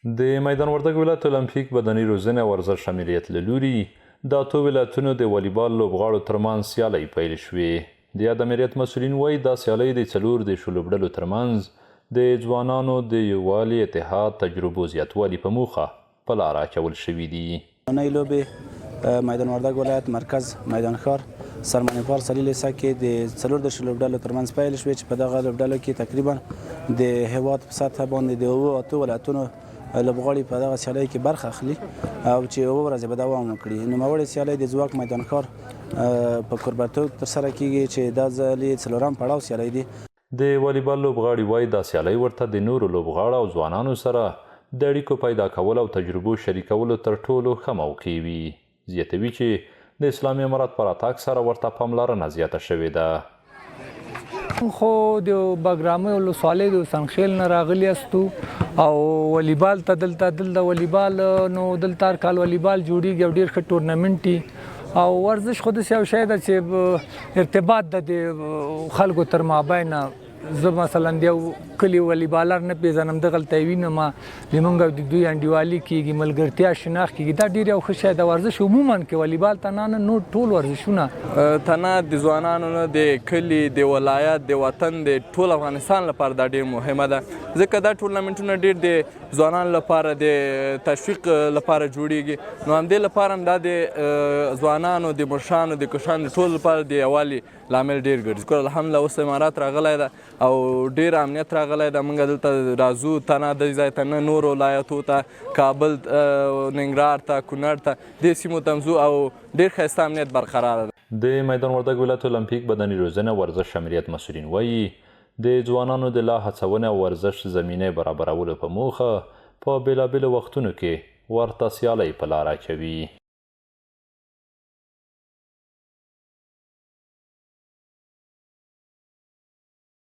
د میدان وردګ ولایت المپیک بدني روزنې او ورزش امریت له لوري د اتو ولایتونو د والیبال لوبغاړو ترمنځ سیالۍ پیل شوې. د یاد امریت مسؤلین وایي دا سیالۍ د څلور دېرشو لوبډلو ترمنځ د ځوانانو د یووالي، اتحاد، تجربو زیاتوالي په موخه په لاره اچول شوي دي. نننۍ لوبې میدان وردګ ولایت مرکز میدان ښار سرمنپال سالي لیسه کې د څلور دېرشو لوبډلو ترمنځ پیل شوې چې په دغه لوبډلو کې تقریبا د هېواد په سطحه باندې د اوو اتو ولایتونو لوبغاړي په دغه سیالۍ کې برخه اخلي او چې اوه ورځې به دوام وکړي. نوموړې سیالۍ د ځواک میدان ښار په کوربتوب ترسره کیږي چې دا ځل یې څلورم پړاو سیالۍ دي. د والیبال لوبغاړي وایي دا سیالۍ ورته د نورو لوبغاړو او ځوانانو سره د اړیکو پیدا کول او تجربو شریکولو تر ټولو ښه موقع وي. زیاتوي چې د اسلامي امارات په راتګ سره ورته پاملرنه زیاته شوې ده. خو د بګرامۍ ولسوالۍ د سنخیل نه راغلي استو او والیبال ته دلته والیبال نو دلته هر کال والیبال جوړیږي او ډېر ښه ټورنمنټ او ورزش خو داسې یو شی ده چې ارتباط ده د خلکو تر مابین. زه مثلا د یو کلي والیبالر نه پیژنم دغلته وینم زموږ او د دوی انډیوالي کیږي، ملګرتیا شناخت کیږي. دا ډېر یو ښه شی ده. ورزش عموما کې والیبال ته نه نور ټول ورزشونه تنه د ځوانانو نه د کلي د ولایت د وطن د ټول افغانستان لپاره دا ډېر مهمه ده ځکه دا ټورنمنټونه ډېر د ځوانانو لپاره د تشویق لپاره جوړیږي. نو همدې لپاره هم دا د ځوانانو د مشرانو د کشرانو د ټول لپاره د یووالي لامل ډېر ګرځي. الحمدلله اوس امارات راغلی ده او ډېر امنیت راغلی ده. موږ دلته راځو تنه د ځای ته نه نورو ولایتو ته کابل ننګرهار ته کونړ ته دې سیمو ته ځو او ډېر ښایسته امنیت برقراره ده. د میدان وردګ ولایت المپیک بدني روزنه ورزش امریت مسؤلین وایي د ځوانانو د لا هڅونې او ورزش زمینې برابرولو په موخه په بېلابېلو وختونو کې ورته سیالۍ په لاره اچوي.